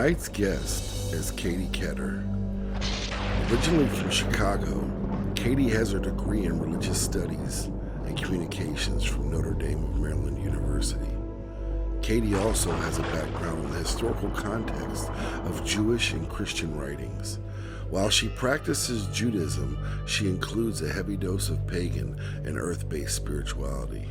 Tonight's guest is Katie Ketter. Originally from Chicago, Katie has her degree in religious studies and communications from Notre Dame of Maryland University. Katie also has a background in the historical context of Jewish and Christian writings. While she practices Judaism, she includes a heavy dose of pagan and earth-based spirituality.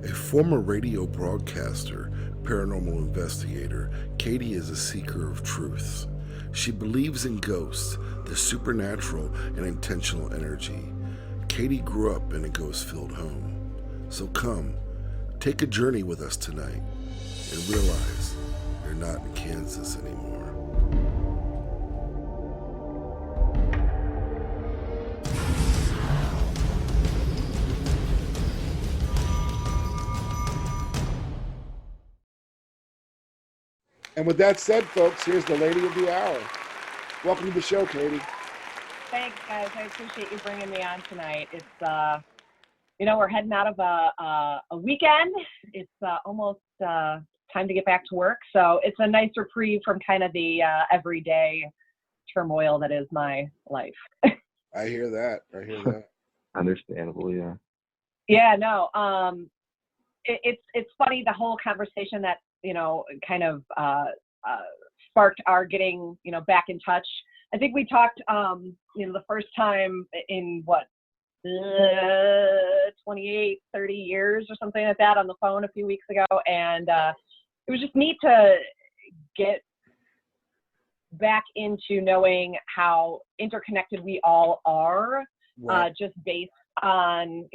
A former radio broadcaster, paranormal investigator, Katie is a seeker of truths. She believes in ghosts, the supernatural and intentional energy. Katie grew up in a ghost-filled home. So come, take a journey with us tonight and realize you're not in Kansas anymore. And with that said, folks, here's the lady of the hour. Welcome to the show, Katie. Thanks, guys. I appreciate you bringing me on tonight. It's, we're heading out of a weekend. It's almost time to get back to work. So it's a nice reprieve from kind of the everyday turmoil that is my life. I hear that. Understandable, yeah. Yeah, no. It's funny, the whole conversation that, kind of sparked our getting, back in touch. I think we talked, the first time in 28, 30 years or something like that on the phone a few weeks ago. And it was just neat to get back into knowing how interconnected we all are, Right. just based on,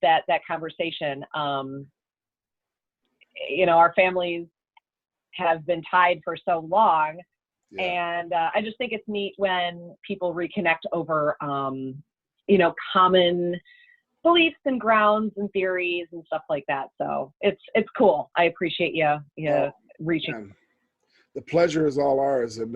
that conversation. Our families have been tied for so long. Yeah. And I just think it's neat when people reconnect over, common beliefs and grounds and theories and stuff like that. So it's cool. I appreciate you reaching. Man. The pleasure is all ours. And,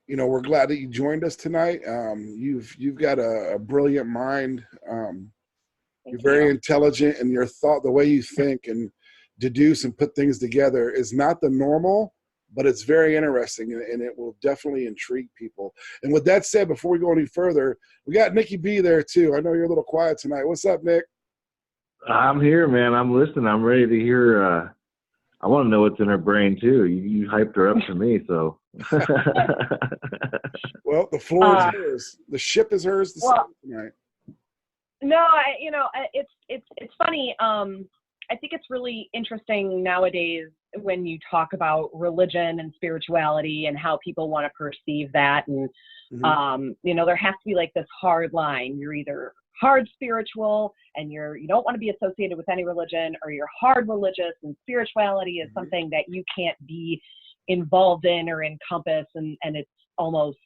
we're glad that you joined us tonight. You've got a brilliant mind. You're very intelligent, and your thought, the way you think and deduce and put things together is not the normal, but it's very interesting, and it will definitely intrigue people. And with that said, before we go any further, we got Nikki B there too. I know you're a little quiet tonight. What's up, Nick? I'm here, man. I'm listening. I'm ready to hear. I want to know what's in her brain too. You hyped her up to me, so. Well, the floor is hers. The ship is hers to sail tonight. No, it's funny. I think it's really interesting nowadays when you talk about religion and spirituality and how people want to perceive that. And, there has to be like this hard line. You're either hard spiritual and you don't want to be associated with any religion, or you're hard religious, and spirituality is something that you can't be involved in or encompass. And it's almost,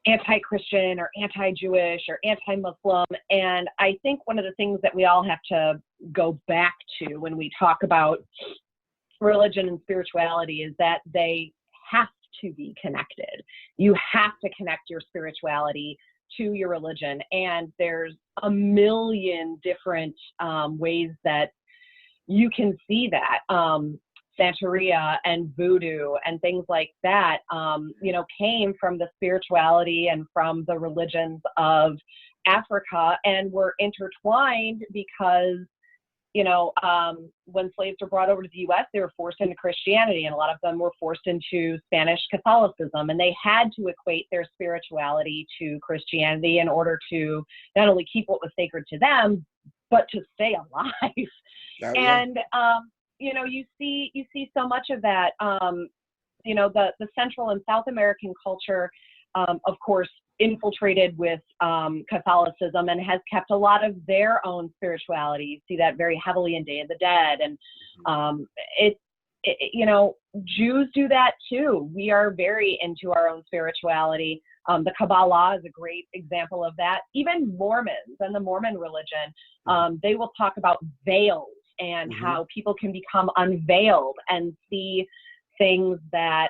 anti-Christian or anti-Jewish or anti-Muslim. And I think one of the things that we all have to go back to when we talk about religion and spirituality is that they have to be connected. You have to connect your spirituality to your religion. And there's a million different ways that you can see that. Santeria and voodoo and things like that, came from the spirituality and from the religions of Africa, and were intertwined because, when slaves were brought over to the U.S., they were forced into Christianity, and a lot of them were forced into Spanish Catholicism, and they had to equate their spirituality to Christianity in order to not only keep what was sacred to them, but to stay alive. You see so much of that, the Central and South American culture, of course, infiltrated with Catholicism and has kept a lot of their own spirituality. You see that very heavily in Day of the Dead. And Jews do that too. We are very into our own spirituality. The Kabbalah is a great example of that. Even Mormons and the Mormon religion, they will talk about veils and how people can become unveiled and see things that,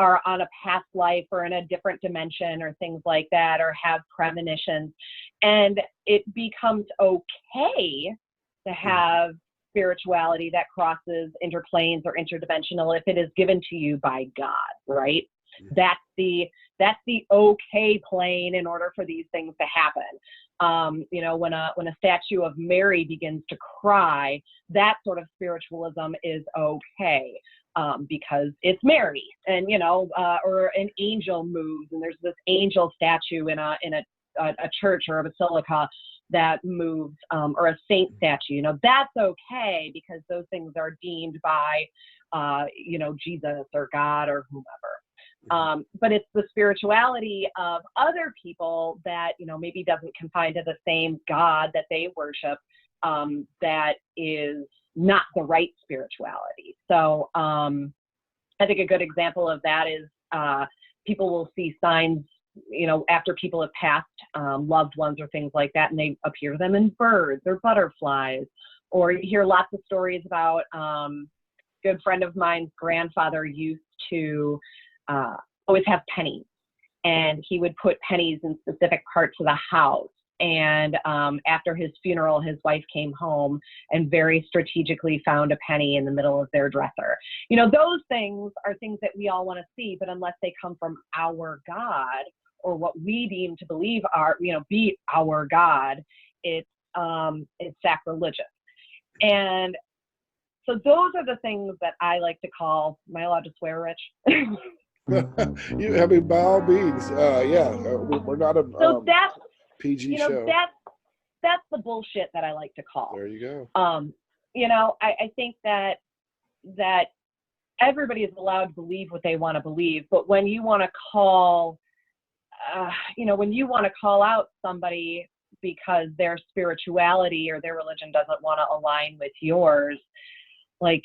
are on a past life or in a different dimension or things like that, or have premonitions. And it becomes okay to have spirituality that crosses interplanes or interdimensional if it is given to you by God, right? That's the okay plane in order for these things to happen. You know, when a statue of Mary begins to cry, that sort of spiritualism is okay, because it's Mary, and you know, or an angel moves, and there's this angel statue in a church or a basilica that moves, or a saint statue. You know, that's okay because those things are deemed by, you know, Jesus or God or whomever. But it's the spirituality of other people that, you know, maybe doesn't confine to the same God that they worship, that is not the right spirituality. So I think a good example of that is people will see signs, you know, after people have passed, loved ones or things like that, and they appear to them in birds or butterflies. Or you hear lots of stories about, a good friend of mine's grandfather used to always have pennies, and he would put pennies in specific parts of the house. And after his funeral, his wife came home and very strategically found a penny in the middle of their dresser. You know, those things are things that we all want to see, but unless they come from our God or what we deem to believe are, you know, be our God, it's sacrilegious. And so those are the things that I like to call, am I allowed to swear, Rich? I mean, by all means, we're not a So that's, PG you know, show. that's the bullshit that I like to call. There you go. You know, I think that everybody is allowed to believe what they want to believe, but when you want to call, you know, when you want to call out somebody because their spirituality or their religion doesn't want to align with yours, like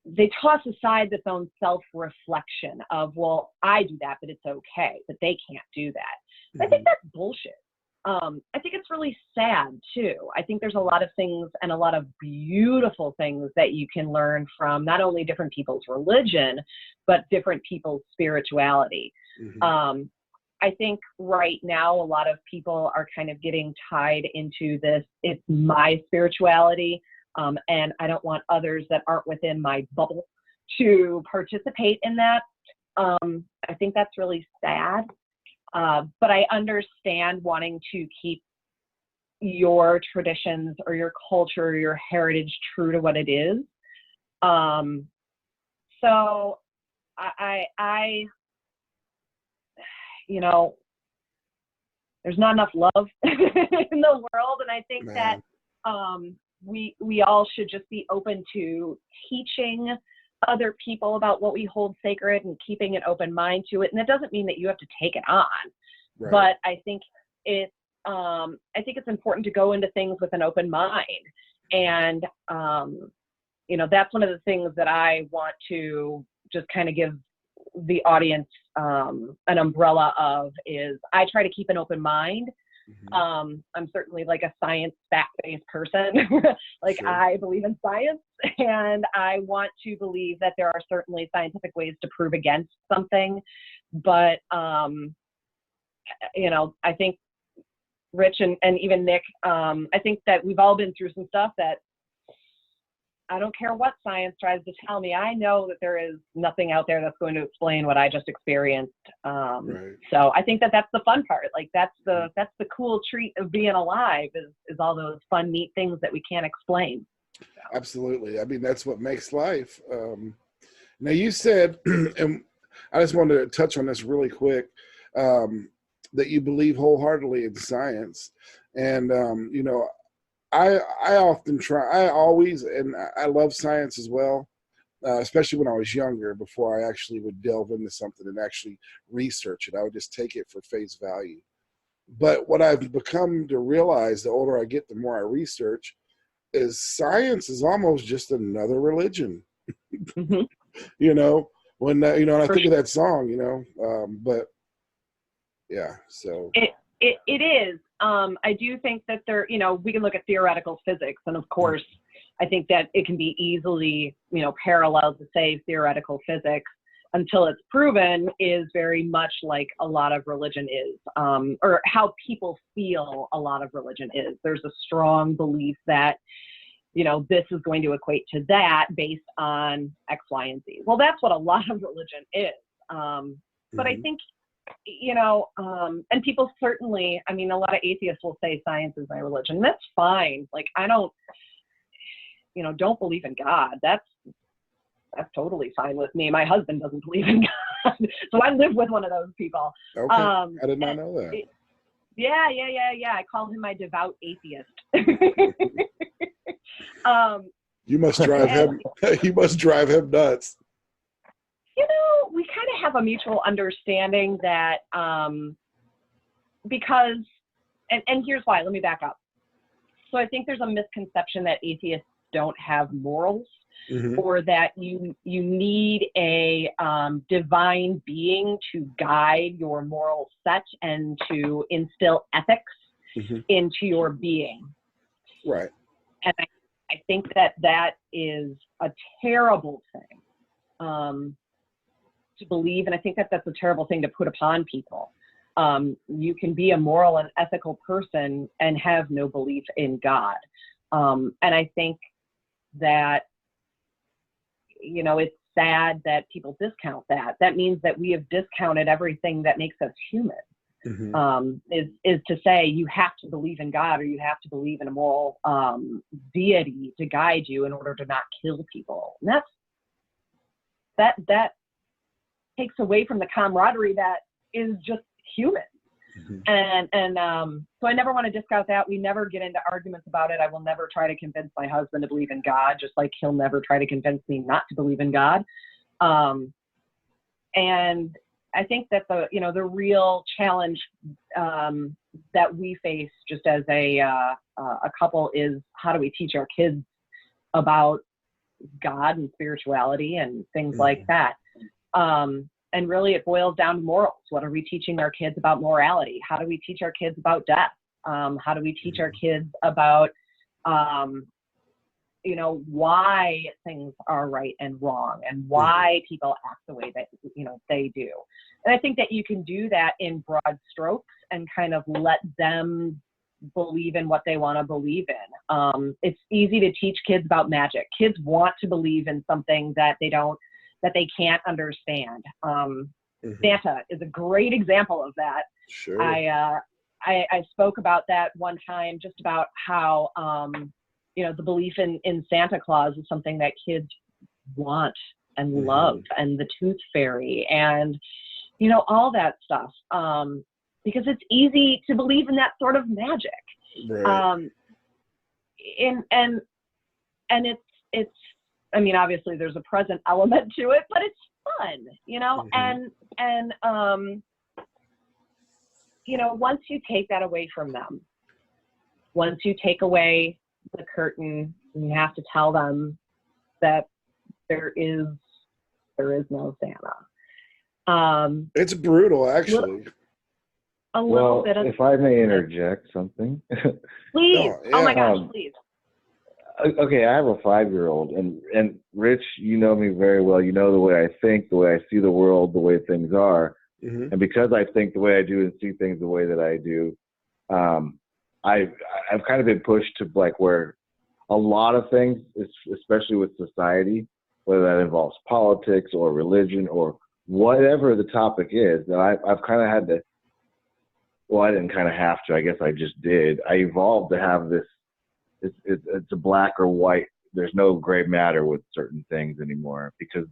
they toss aside this own self-reflection of, well, I do that, but it's okay, but they can't do that. I think that's bullshit. I think it's really sad too. I think there's a lot of things and a lot of beautiful things that you can learn from not only different people's religion, but different people's spirituality. I think right now a lot of people are kind of getting tied into this, it's my spirituality, and I don't want others that aren't within my bubble to participate in that. I think that's really sad. But I understand wanting to keep your traditions or your culture or your heritage true to what it is. So I you know, there's not enough love in the world. And I think that we all should just be open to teaching other people about what we hold sacred and keeping an open mind to it. And it doesn't mean that you have to take it on, but I think it's important to go into things with an open mind. And, you know, that's one of the things that I want to just kind of give the audience an umbrella of is I try to keep an open mind. I'm certainly like a science fact-based person. Like I believe in science, and I want to believe that there are certainly scientific ways to prove against something. But, you know, I think Rich and even Nick, I think that we've all been through some stuff that I don't care what science tries to tell me. I know that there is nothing out there that's going to explain what I just experienced. So I think that that's the fun part. Like that's the cool treat of being alive is all those fun, neat things that we can't explain. Absolutely. I mean, that's what makes life. Now you said, and I just wanted to touch on this really quick, that you believe wholeheartedly in science. And, you know, I always, and I love science as well, especially when I was younger, before I actually would delve into something and actually research it. I would just take it for face value. But what I've become to realize, the older I get, the more I research, is science is almost just another religion. You know, when, you know, and I think of that song, you know, but yeah, so. It is. I do think that there, you know, we can look at theoretical physics, and of course, I think that it can be easily, you know, paralleled to say theoretical physics. until it's proven, is very much like a lot of religion is, or how people feel a lot of religion is. There's a strong belief that, this is going to equate to that based on X, Y, and Z. Well, that's what a lot of religion is. But I think, and people certainly, a lot of atheists will say science is my religion. That's fine. Like, I don't believe in God. That's totally fine with me. My husband doesn't believe in God. So I live with one of those people. Okay. I did not know that. Yeah. I call him my devout atheist. You must drive him. You must drive him nuts. We kind of have a mutual understanding that because, and here's why. Let me back up. So I think there's a misconception that atheists don't have morals. Mm-hmm. Or that you need a divine being to guide your moral set and to instill ethics mm-hmm. into your being. Right. And I think that is a terrible thing to believe, and I think that's a terrible thing to put upon people. You can be a moral and ethical person and have no belief in God. And I think that it's sad that people discount that. That means that we have discounted everything that makes us human. Mm-hmm. Is to say you have to believe in God or you have to believe in a moral deity to guide you in order to not kill people. And that takes away from the camaraderie that is just human. Mm-hmm. So I never want to discount that. We never get into arguments about it. I will never try to convince my husband to believe in God, just like he'll never try to convince me not to believe in God. And I think that the real challenge that we face just as a couple is, how do we teach our kids about God and spirituality and things mm-hmm. like that? And really, it boils down to morals. What are we teaching our kids about morality? How do we teach our kids about death? How do we teach our kids about, why things are right and wrong and why people act the way that, they do. And I think that you can do that in broad strokes and kind of let them believe in what they want to believe in. It's easy to teach kids about magic. Kids want to believe in something that they can't understand. Mm-hmm. Santa is a great example of that. Sure. I spoke about that one time, just about how, the belief in Santa Claus is something that kids want and mm-hmm. love, and the tooth fairy and, all that stuff. Because it's easy to believe in that sort of magic. Right. And it's, obviously there's a present element to it, but it's fun, mm-hmm. and once you take that away from them, once you take away the curtain, you have to tell them that there is no Santa. It's brutal, actually. A little bit of. If I may interject something. Please. Oh, yeah. Oh my gosh, please. Okay, I have a 5-year-old, and Rich, you know me very well. You know the way I think, the way I see the world, the way things are. Mm-hmm. And because I think the way I do and see things the way that I do, I've kind of been pushed to like where a lot of things, especially with society, whether that involves politics or religion or whatever the topic is, that I've kind of had to, well, I didn't kind of have to, I guess I just did. I evolved to have this, it's a black or white. There's no gray matter with certain things anymore because,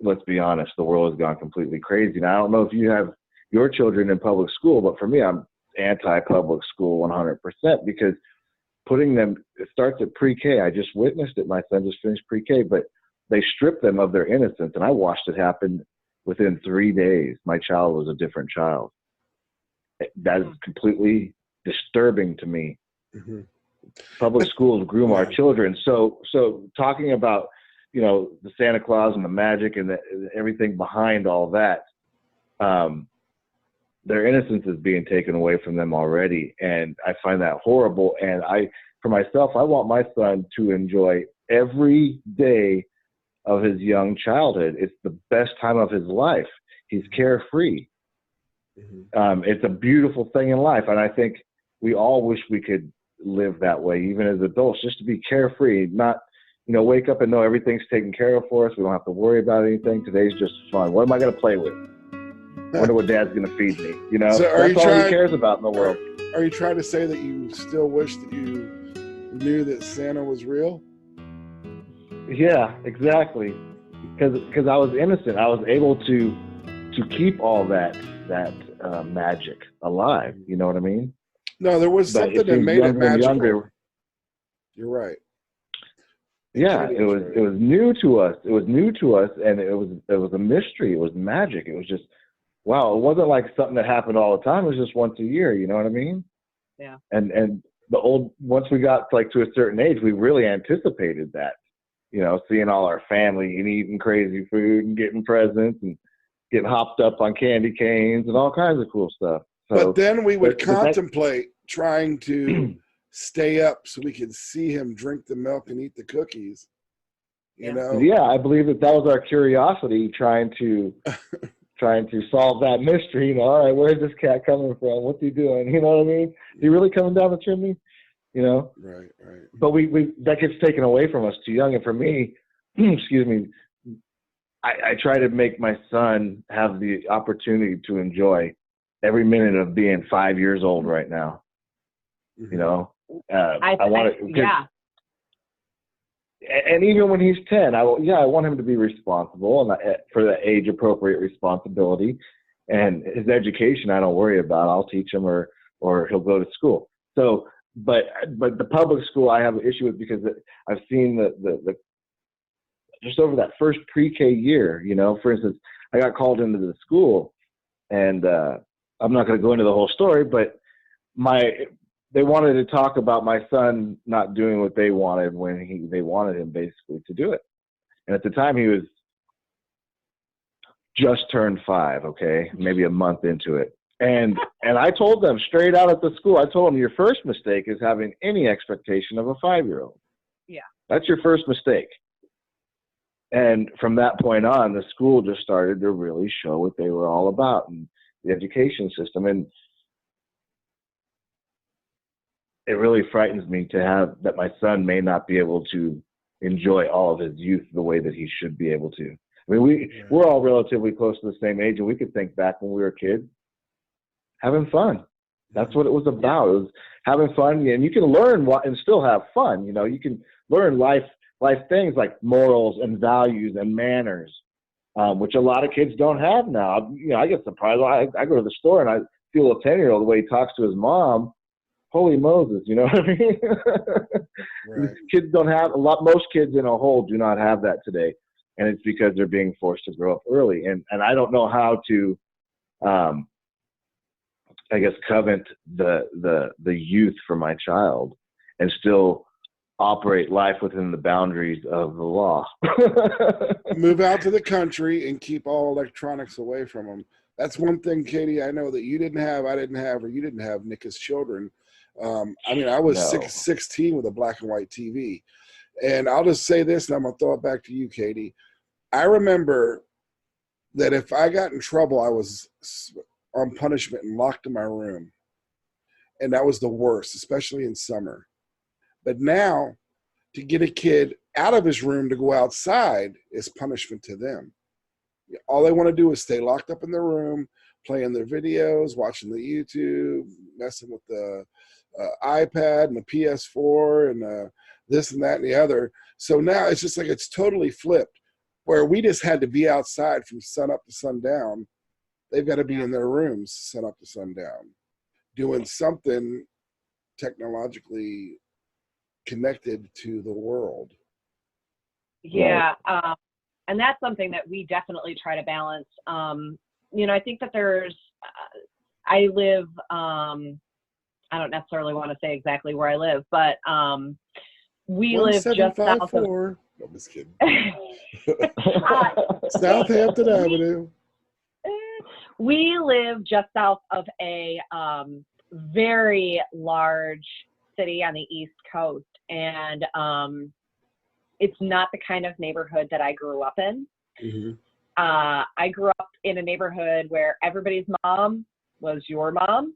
let's be honest, the world has gone completely crazy. Now, I don't know if you have your children in public school, but for me, I'm anti-public school 100% because putting them, it starts at pre-K. I just witnessed it. My son just finished pre-K, but they stripped them of their innocence, and I watched it happen within 3 days. My child was a different child. That is completely disturbing to me. Mm-hmm. Public schools groom our children. So talking about, the Santa Claus and the magic and everything behind all that, their innocence is being taken away from them already. And I find that horrible. And for myself, I want my son to enjoy every day of his young childhood. It's the best time of his life. He's carefree. It's a beautiful thing in life. And I think we all wish we could live that way, even as adults, just to be carefree, not, you know, wake up and know everything's taken care of for us. We don't have to worry about anything. Today's just fun. What am I going to play with? I wonder what Dad's going to feed me. You know, So that's all he cares about in the world. Are you trying to say that you still wish that you knew that Santa was real? Yeah, exactly. Because I was innocent. I was able to keep all that magic alive. You know what I mean? No, there was But something that made it magical. You're right. Yeah, it was new to us. It was new to us, and it was a mystery. It was magic. It was just, wow. It wasn't like something that happened all the time. It was just once a year. You know what I mean? Yeah. And once we got like to a certain age, we really anticipated that. You know, seeing all our family and eating crazy food and getting presents and getting hopped up on candy canes and all kinds of cool stuff. So, but then we would contemplate trying to stay up so we could see him drink the milk and eat the cookies. You know? Yeah, I believe that was our curiosity trying to solve that mystery. You know, all right, where's this cat coming from? What's he doing? You know what I mean? Is he really coming down the chimney? You know? Right. But we that gets taken away from us too young. And for me, excuse me, I try to make my son have the opportunity to enjoy every minute of being 5 years old right now. You know, I want to, yeah. And even when he's 10, I want him to be responsible and for the age appropriate responsibility, and his education I don't worry about. I'll teach him or he'll go to school. So, but the public school I have an issue with because I've seen the just over that first pre-K year, you know, for instance, I got called into the school, and I'm not going to go into the whole story, but they wanted to talk about my son not doing what they wanted when they wanted him basically to do it. And at the time he was just turned 5, okay, maybe a month into it. And I told them straight out at the school, I told them your first mistake is having any expectation of a 5-year-old. Yeah. That's your first mistake. And from that point on, the school just started to really show what they were all about and the education system. And it really frightens me to have that my son may not be able to enjoy all of his youth the way that he should be able to. I mean, we're all relatively close to the same age, and we could think back when we were kids, having fun. That's what it was about. It was having fun, and you can learn and still have fun. You know, you can learn life things like morals and values and manners, which a lot of kids don't have now. You know, I get surprised. I go to the store and I feel a 10-year-old the way he talks to his mom. Holy Moses, you know what I mean? Right. Kids don't have most kids in a whole do not have that today. And it's because they're being forced to grow up early. And I don't know how to, I guess, covet the youth for my child and still operate life within the boundaries of the law. Move out to the country and keep all electronics away from them. That's one thing, Katie, I know that you didn't have, I didn't have, or you didn't have, Nick, as children. I mean, I was 16 with a black and white TV. And I'll just say this, and I'm going to throw it back to you, Katie. I remember that if I got in trouble, I was on punishment and locked in my room. And that was the worst, especially in summer. But now, to get a kid out of his room to go outside is punishment to them. All they want to do is stay locked up in their room, playing their videos, watching the YouTube, messing with the iPad and the PS4 and this and that and the other. So now it's just like it's totally flipped, where we just had to be outside from sun up to sundown. They've got to be in their rooms sun up to sundown, doing something technologically connected to the world. Yeah. And that's something that we definitely try to balance. You know, I think that there's, I live, I don't necessarily want to say exactly where I live, but we live just south of. No, I'm just kidding. Southampton Avenue. We live just south of a very large city on the East Coast, and it's not the kind of neighborhood that I grew up in. Mm-hmm. I grew up in a neighborhood where everybody's mom was your mom.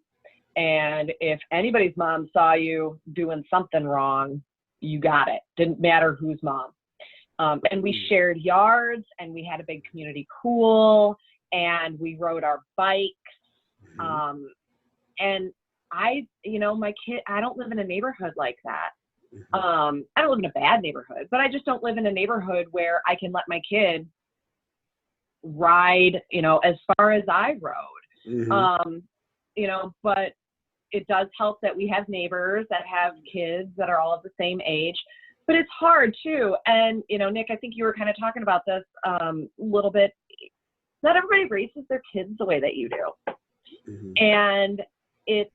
And if anybody's mom saw you doing something wrong, you got it. Didn't matter whose mom. And we shared yards, and we had a big community pool, and we rode our bikes. And I, my kid, I don't live in a neighborhood like that. I don't live in a bad neighborhood, but I just don't live in a neighborhood where I can let my kid ride, as far as I rode. But it does help that we have neighbors that have kids that are all of the same age, but it's hard too. And, Nick, I think you were kind of talking about this a little bit. Not everybody raises their kids the way that you do. And it's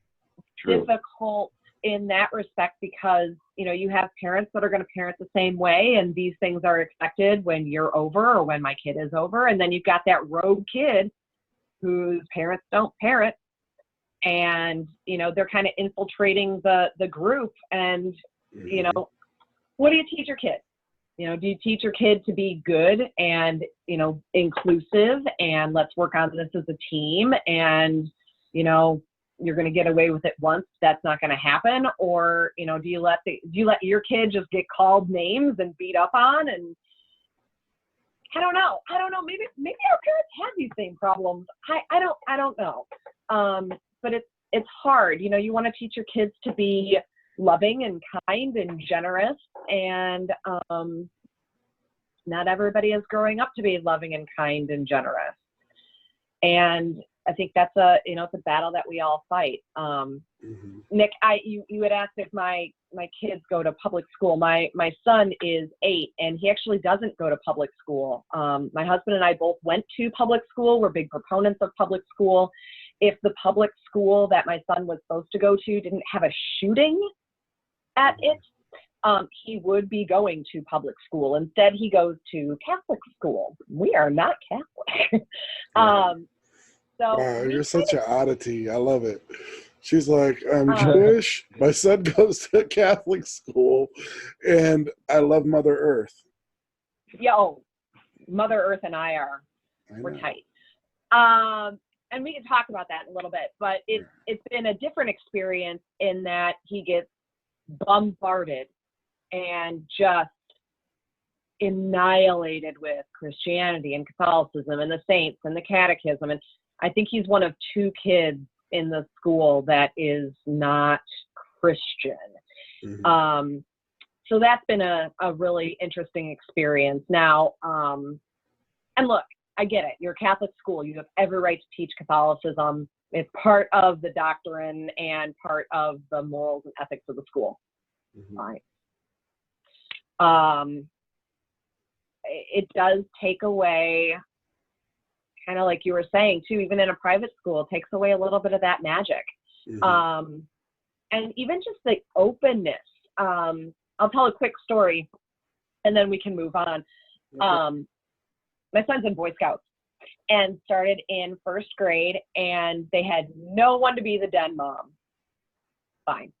difficult in that respect because, you have parents that are going to parent the same way, and these things are expected when you're over or when my kid is over. And then you've got that rogue kid whose parents don't parent, and, they're kind of infiltrating the group. And, what do you teach your kid? Do you teach your kid to be good and, inclusive, and let's work on this as a team, and, you're going to get away with it once, that's not going to happen? Or, do you let your kid just get called names and beat up on? And I don't know. Maybe our parents have these same problems. I don't know. But it's hard. You want to teach your kids to be loving and kind and generous, and not everybody is growing up to be loving and kind and generous. And I think that's it's a battle that we all fight. Nick, you had asked if my kids go to public school. My son is 8, and he actually doesn't go to public school. My husband and I both went to public school. We're big proponents of public school. If the public school that my son was supposed to go to didn't have a shooting at it, he would be going to public school. Instead, he goes to Catholic school. We are not Catholic. Wow, you're such an oddity. I love it. She's like, I'm Jewish. My son goes to Catholic school, and I love Mother Earth. Mother Earth and we're tight. And we can talk about that in a little bit, but it's been a different experience in that he gets bombarded and just annihilated with Christianity and Catholicism and the saints and the catechism. And I think he's one of 2 kids in the school that is not Christian. So that's been a really interesting experience. Now, and look, I get it. You're a Catholic school. You have every right to teach Catholicism. It's part of the doctrine and part of the morals and ethics of the school. Fine. It does take away, kind of like you were saying too, even in a private school, it takes away a little bit of that magic. And even just the openness. I'll tell a quick story and then we can move on. My son's in Boy Scouts and started in 1st grade, and they had no one to be the den mom. Fine.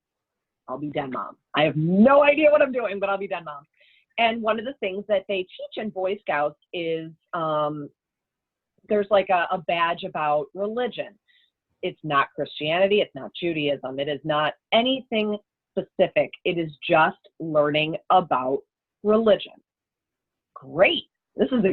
I'll be den mom. I have no idea what I'm doing, but I'll be den mom. And one of the things that they teach in Boy Scouts is there's like a badge about religion. It's not Christianity. It's not Judaism. It is not anything specific. It is just learning about religion. Great. This is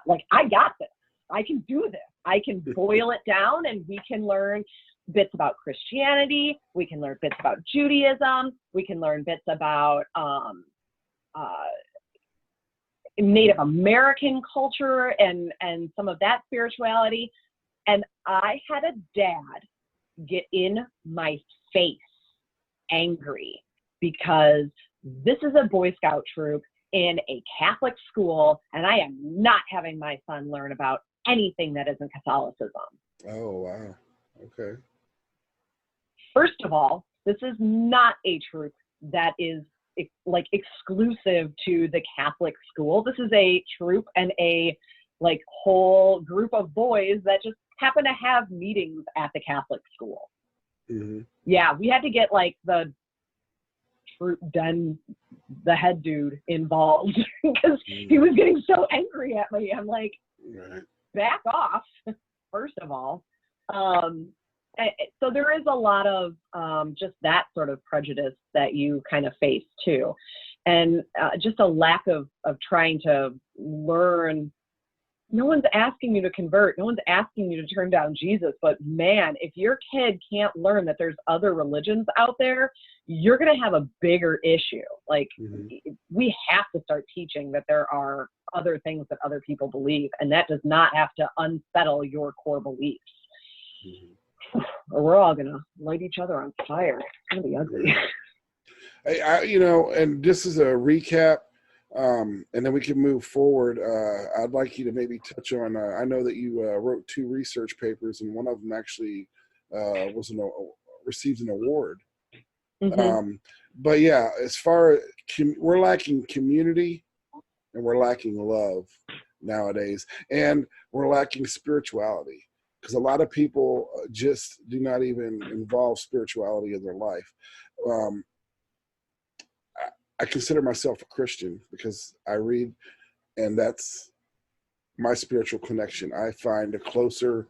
like, I got this. I can do this. I can boil it down, and we can learn bits about Christianity. We can learn bits about Judaism. We can learn bits about Native American culture and some of that spirituality. And I had a dad get in my face angry because this is a Boy Scout troop in a Catholic school, and I am not having my son learn about anything that isn't Catholicism. Oh, wow. Okay. First of all, this is not a troop that is like exclusive to the Catholic school. This is a troop and a like whole group of boys that just happen to have meetings at the Catholic school. Yeah, we had to get like the troop den the head dude involved because he was getting so angry at me. I'm like, back off, first of all. So there is a lot of just that sort of prejudice that you kind of face too. And just a lack of trying to learn. No one's asking you to convert. No one's asking you to turn down Jesus. But man, if your kid can't learn that there's other religions out there, you're going to have a bigger issue. Like, we have to start teaching that there are other things that other people believe, and that does not have to unsettle your core beliefs. Or we're all going to light each other on fire. It's going to be ugly. And this is a recap. And then we can move forward. I'd like you to maybe touch on, I know that you wrote 2 research papers, and one of them actually received an award. But yeah, as far as we're lacking community and we're lacking love nowadays, and we're lacking spirituality, because a lot of people just do not even involve spirituality in their life. I consider myself a Christian because I read, and that's my spiritual connection. I find a closer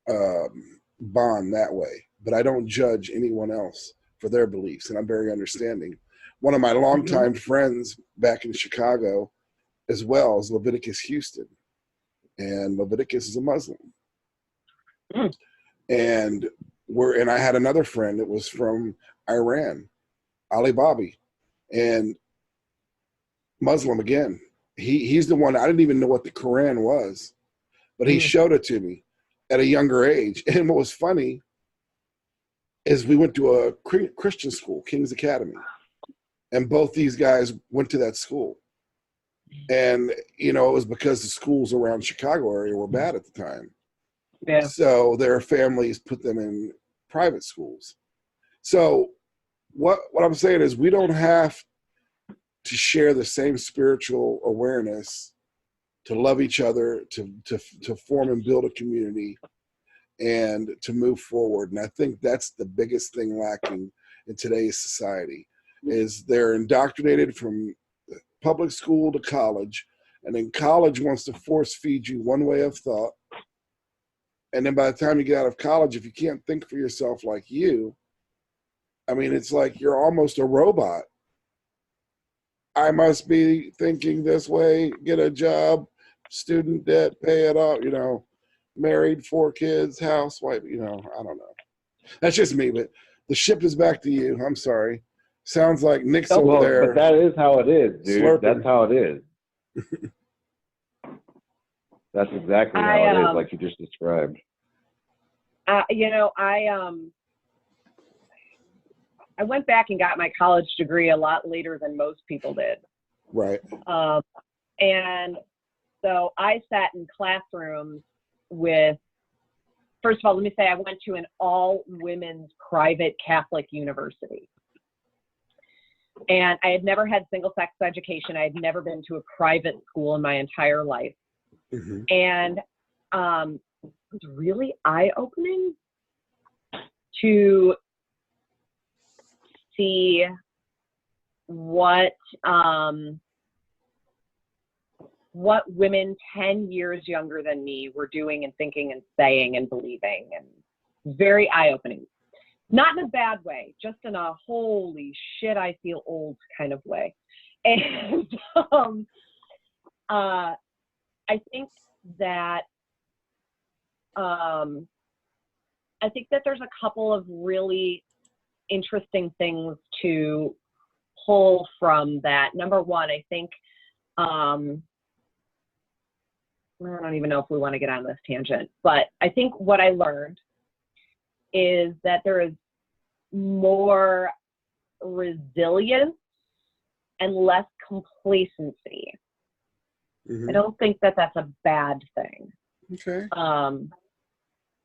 bond that way, but I don't judge anyone else for their beliefs, and I'm very understanding. One of my longtime friends back in Chicago as well is Leviticus Houston, and Leviticus is a Muslim. And I had another friend that was from Iran, Ali Bobby, and Muslim again. He's the one, I didn't even know what the Quran was, but he showed it to me at a younger age. And what was funny is we went to a Christian school, King's Academy, and both these guys went to that school. And, it was because the schools around Chicago area were bad at the time. Yeah. So their families put them in private schools. So what I'm saying is, we don't have to share the same spiritual awareness to love each other, to form and build a community, and to move forward. And I think that's the biggest thing lacking in today's society, is they're indoctrinated from public school to college, and then college wants to force feed you one way of thought. And then by the time you get out of college, if you can't think for yourself like you, I mean, it's like you're almost a robot. I must be thinking this way, get a job, student debt, pay it off, married, 4 kids, housewife, I don't know. That's just me, but the ship is back to you. I'm sorry. Sounds like Nick's over there. But that is how it is, dude. Slurping. That's how it is. That's exactly how it is, like you just described. I went back and got my college degree a lot later than most people did. Right. And so I sat in classrooms with, first of all, let me say I went to an all-women's private Catholic university. And I had never had single-sex education. I had never been to a private school in my entire life. And it was really eye-opening to see what women 10 years younger than me were doing and thinking and saying and believing, and very eye-opening. Not in a bad way, just in a holy shit, I feel old kind of way. And I think that there's a couple of really interesting things to pull from that. Number one, I think, I don't even know if we want to get on this tangent, but I think what I learned is that there is more resilience and less complacency. I don't think that that's a bad thing. Okay.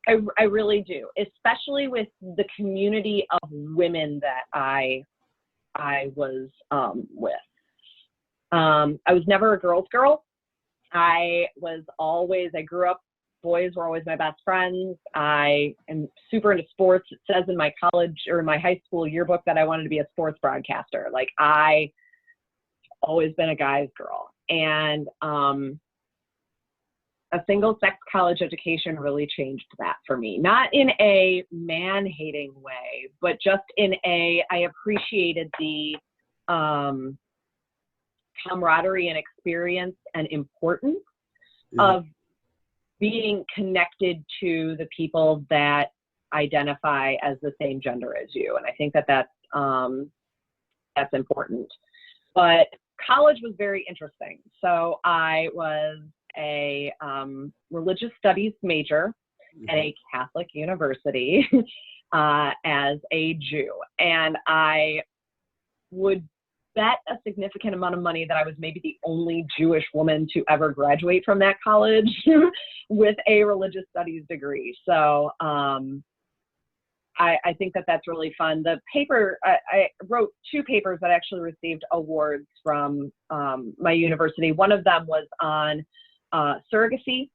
I really do, especially with the community of women that I was with. I was never a girl's girl. I grew up, boys were always my best friends. I am super into sports. It says in my college or my high school yearbook that I wanted to be a sports broadcaster. Like, I always been a guy's girl. And a single-sex college education really changed that for me. Not in a man-hating way, but just in I appreciated the camaraderie and experience and importance of being connected to the people that identify as the same gender as you. And I think that that's important. But college was very interesting. So I was a religious studies major at a Catholic university as a Jew. And I would bet a significant amount of money that I was maybe the only Jewish woman to ever graduate from that college with a religious studies degree. So I think that that's really fun. The paper, I wrote 2 papers that actually received awards from my university. One of them was on surrogacy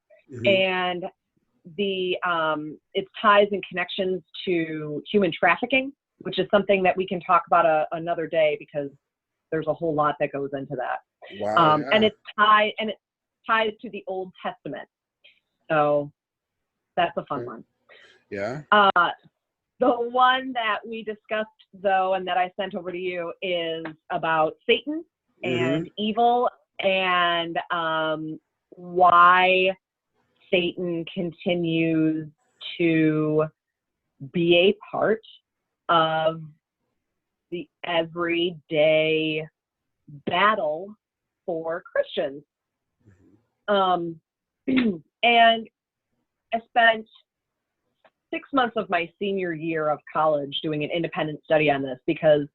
and its ties and connections to human trafficking, which is something that we can talk about another day, because there's a whole lot that goes into that. Wow, And it ties to the Old Testament. So that's a fun one. Yeah. The one that we discussed, though, and that I sent over to you is about Satan and evil, and why Satan continues to be a part of the everyday battle for Christians. And I spent 6 months of my senior year of college doing an independent study on this, because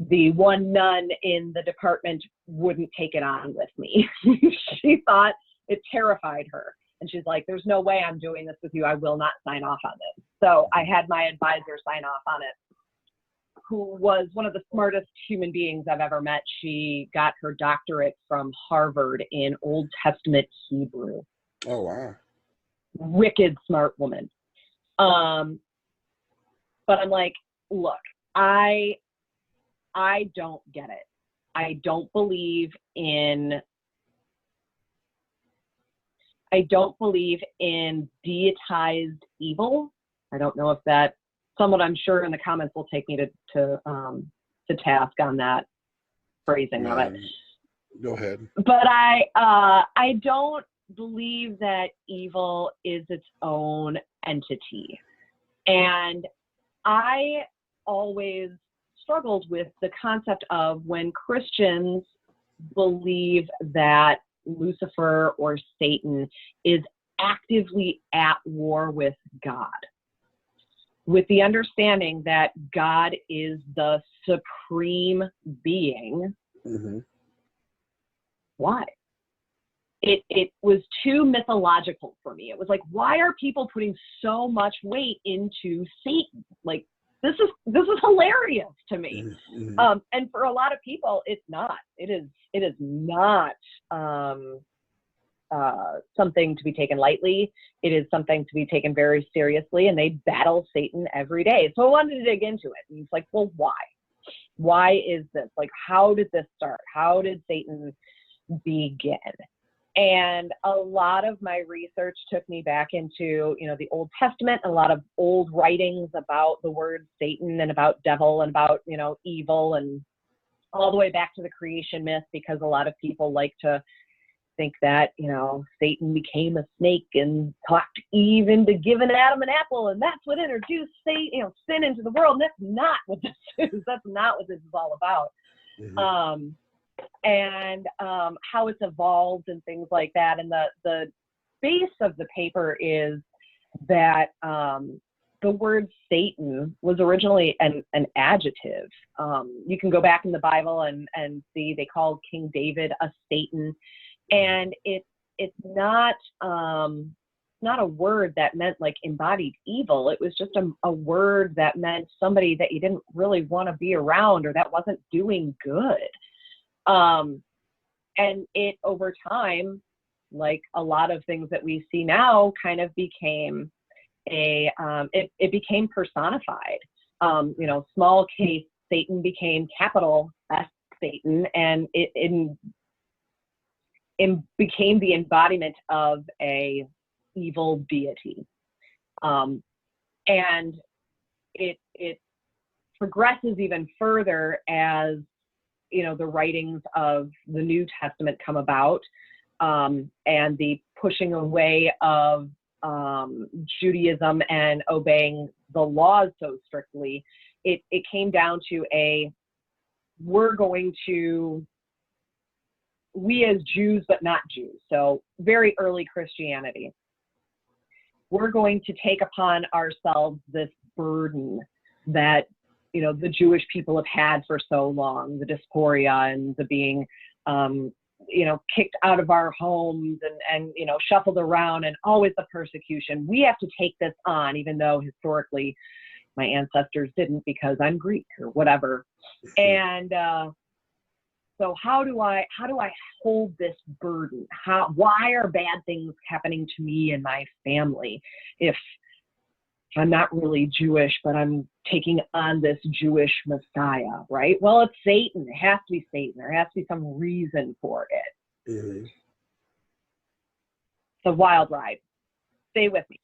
the one nun in the department wouldn't take it on with me. She thought it terrified her. And she's like, there's no way I'm doing this with you. I will not sign off on this. So I had my advisor sign off on it, who was one of the smartest human beings I've ever met. She got her doctorate from Harvard in Old Testament Hebrew. Oh, wow. Wicked smart woman. But I'm like, look, I don't get it. I don't believe in deitized evil. I don't know if that, someone I'm sure in the comments will take me to task on that phrasing of it. Go ahead. But I don't believe that evil is its own entity. And I always struggled with the concept of when Christians believe that Lucifer or Satan is actively at war with God, with the understanding that God is the supreme being. Why? It was too mythological for me. It was like, why are people putting so much weight into Satan? Like, this is hilarious to me. And for a lot of people, it's not. It is not something to be taken lightly. It is something to be taken very seriously, and they battle Satan every day. So I wanted to dig into it. And it's like, well, why? Why is this? Like, how did this start? How did Satan begin? And a lot of my research took me back into, the Old Testament, and a lot of old writings about the word Satan and about devil and about, evil, and all the way back to the creation myth, because a lot of people like to think that, Satan became a snake and talked Eve into giving Adam an apple, and that's what introduced sin into the world. And that's not what this is. That's not what this is all about. And how it's evolved and things like that. And the base of the paper is that the word Satan was originally an adjective. You can go back in the Bible and see they called King David a Satan, and it's not a word that meant like embodied evil. It was just a word that meant somebody that you didn't really want to be around, or that wasn't doing good. And it, over time, like a lot of things that we see now, kind of became it became personified. Small case Satan became capital Satan, and it became the embodiment of a evil deity. And it progresses even further as, you know, the writings of the New Testament come about, and the pushing away of Judaism and obeying the laws so strictly. It came down to we as Jews, but not Jews, so very early Christianity, we're going to take upon ourselves this burden that, you know, the Jewish people have had for so long, the dysphoria and the being, you know, kicked out of our homes and, you know, shuffled around, and always the persecution. We have to take this on, even though historically my ancestors didn't, because I'm Greek or whatever. And so how do I hold this burden? Why are bad things happening to me and my family if I'm not really Jewish, but I'm taking on this Jewish Messiah, right? Well, it's Satan. It has to be Satan. There has to be some reason for it. Mm-hmm. It's a wild ride. Stay with me.